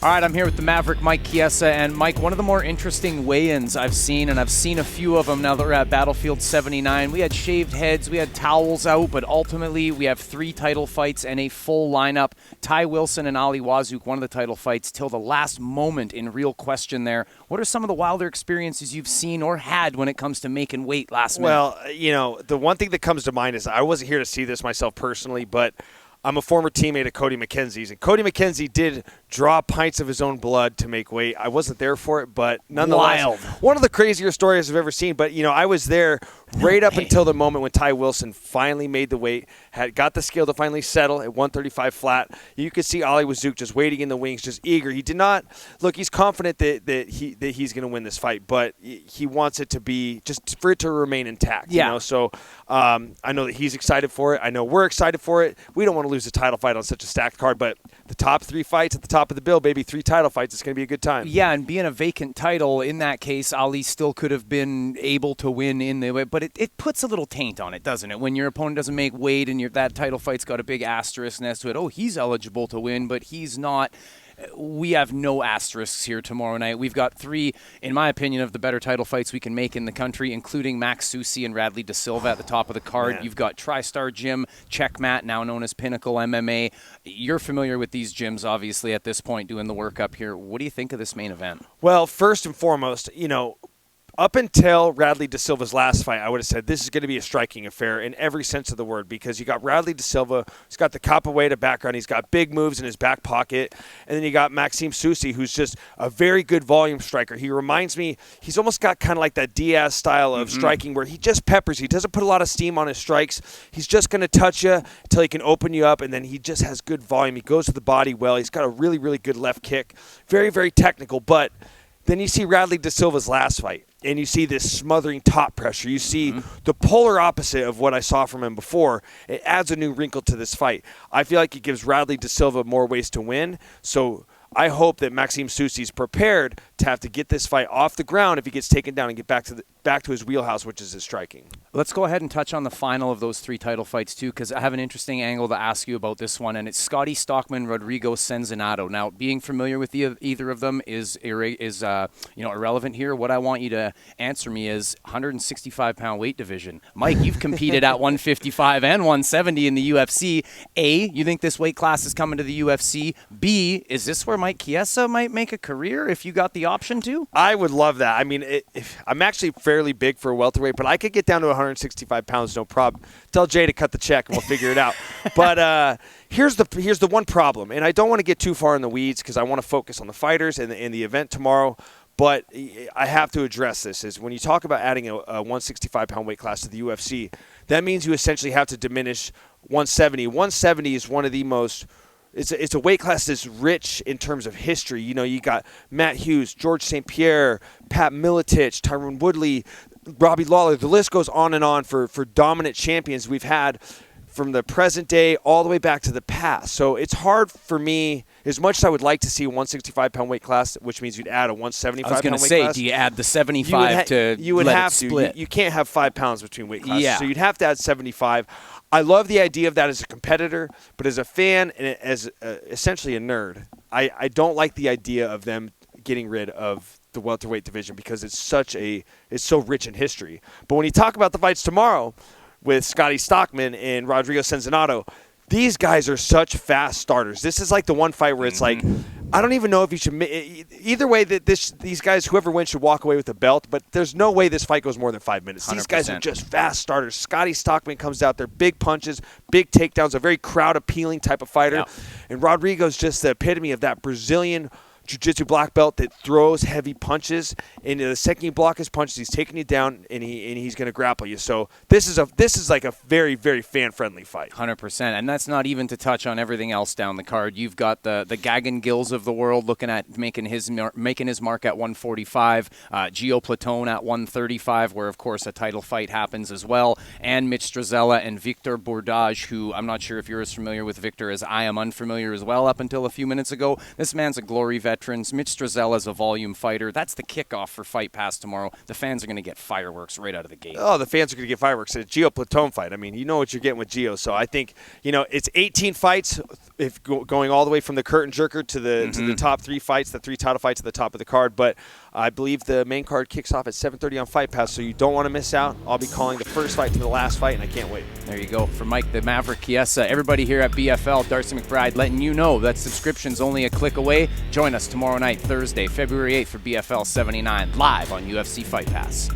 All right, I'm here with the Maverick, Mike Chiesa. And Mike, one of the more interesting weigh-ins I've seen, and I've seen a few of them now that we're at Battlefield 79. We had shaved heads, we had towels out, but ultimately we have 3 title fights and a full lineup. Ty Wilson and Ali Wazuk won the title fights till the last moment in real question there. What are some of the wilder experiences you've seen or had when it comes to making weight last minute? Well, the one thing that comes to mind is I wasn't here to see this myself personally, but I'm a former teammate of Cody McKenzie's, and Cody McKenzie did draw pints of his own blood to make weight. I wasn't there for it, but nonetheless, Wild. One of the crazier stories I've ever seen. But, I was there right up until the moment when Ty Wilson finally made the weight, got the scale to finally settle at 135 flat. You could see Ali Wazuk just waiting in the wings, just eager. He did not look. He's confident that he's going to win this fight, but he wants it to be just for it to remain intact. Yeah. So I know that he's excited for it. I know we're excited for it. We don't want to lose a title fight on such a stacked card, but the top 3 fights at the top of the bill, baby, 3 title fights. It's going to be a good time. Yeah, and being a vacant title, in that case, Ali still could have been able to win in the way, but it puts a little taint on it, doesn't it? When your opponent doesn't make weight and that title fight's got a big asterisk next to it. Oh, he's eligible to win, but he's not. We have no asterisks here tomorrow night. We've got 3, in my opinion, of the better title fights we can make in the country, including Max Susi and Radley De Silva at the top of the card. Man. You've got TriStar Gym, Checkmat, now known as Pinnacle MMA. You're familiar with these gyms, obviously, at this point, doing the workup here. What do you think of this main event? Well, first and foremost, up until Radley De Silva's last fight, I would have said this is going to be a striking affair in every sense of the word, because you got Radley De Silva, he's got the capoeira background, he's got big moves in his back pocket, and then you got Maxime Susi, who's just a very good volume striker. He reminds me, he's almost got kind of like that Diaz style of striking where he just peppers. He doesn't put a lot of steam on his strikes. He's just going to touch you until he can open you up, and then he just has good volume. He goes to the body well. He's got a really, really good left kick. Very, very technical, but then you see Radley De Silva's last fight, and you see this smothering top pressure. You see the polar opposite of what I saw from him before. It adds a new wrinkle to this fight. I feel like it gives Radley De Silva more ways to win. So I hope that Maxime Susi's prepared to have to get this fight off the ground if he gets taken down and get back to his wheelhouse, which is his striking. Let's go ahead and touch on the final of those 3 title fights, too, because I have an interesting angle to ask you about this one, and it's Scotty Stockman, Rodrigo Cenzinato. Now, being familiar with either of them is irrelevant here. What I want you to answer me is 165-pound weight division. Mike, you've competed at 155 and 170 in the UFC. A, you think this weight class is coming to the UFC? B, is this where Mike Chiesa might make a career if you got the option to? I would love that. I mean, I'm actually fairly big for a welterweight, but I could get down to 165 pounds, no problem. Tell Jay to cut the check and we'll figure it out. But here's the one problem, and I don't want to get too far in the weeds because I want to focus on the fighters and the event tomorrow. But I have to address this, is when you talk about adding a 165-pound weight class to the UFC, that means you essentially have to diminish 170. 170 is one of the most – it's a weight class that's rich in terms of history. You got Matt Hughes, George St. Pierre, Pat Miletich, Tyron Woodley, Robbie Lawler. The list goes on and on for dominant champions we've had from the present day all the way back to the past. So it's hard for me, as much as I would like to see a 165-pound weight class, which means you'd add a 175-pound weight class. I was going to say, do you add the 75 to you would let have it to. split? You can't have 5 pounds between weight classes, Yeah. so you'd have to add 75. I love the idea of that as a competitor, but as a fan and as essentially a nerd, I don't like the idea of them getting rid of the welterweight division because it's so rich in history. But when you talk about the fights tomorrow with Scotty Stockman and Rodrigo Cenzinato, these guys are such fast starters. This is like the one fight where it's like, I don't even know if you should – either way, that these guys, whoever wins, should walk away with the belt, but there's no way this fight goes more than 5 minutes. 100%. These guys are just fast starters. Scotty Stockman comes out there, big punches, big takedowns, a very crowd-appealing type of fighter. Yeah. And Rodrigo's just the epitome of that Brazilian – jiu-jitsu black belt that throws heavy punches, and the second you block his punches, he's taking you down, and he's going to grapple you. So this is like a very, very fan-friendly fight. 100%, and that's not even to touch on everything else down the card. You've got the Gagan Gills of the world looking at making his mark at 145, Gio Platone at 135, where of course a title fight happens as well, and Mitch Strezella and Victor Bordage, who I'm not sure if you're as familiar with Victor as I am unfamiliar as well up until a few minutes ago. This man's a glory veteran. veterans. Mitch Strazella's a volume fighter. That's the kickoff for Fight Pass tomorrow. The fans are going to get fireworks right out of the gate. Oh, the fans are going to get fireworks. It's a Gio Platone fight. I mean, you know what you're getting with Gio. So I think, it's 18 fights, if going all the way from the curtain jerker to the top 3 fights, the 3 title fights at the top of the card. But I believe the main card kicks off at 7:30 on Fight Pass, so you don't want to miss out. I'll be calling the first fight to the last fight, and I can't wait. There you go. For Mike the Maverick Chiesa, everybody here at BFL, Darcy McBride, letting you know that subscription's only a click away. Join us tomorrow night, Thursday, February 8th for BFL 79, live on UFC Fight Pass.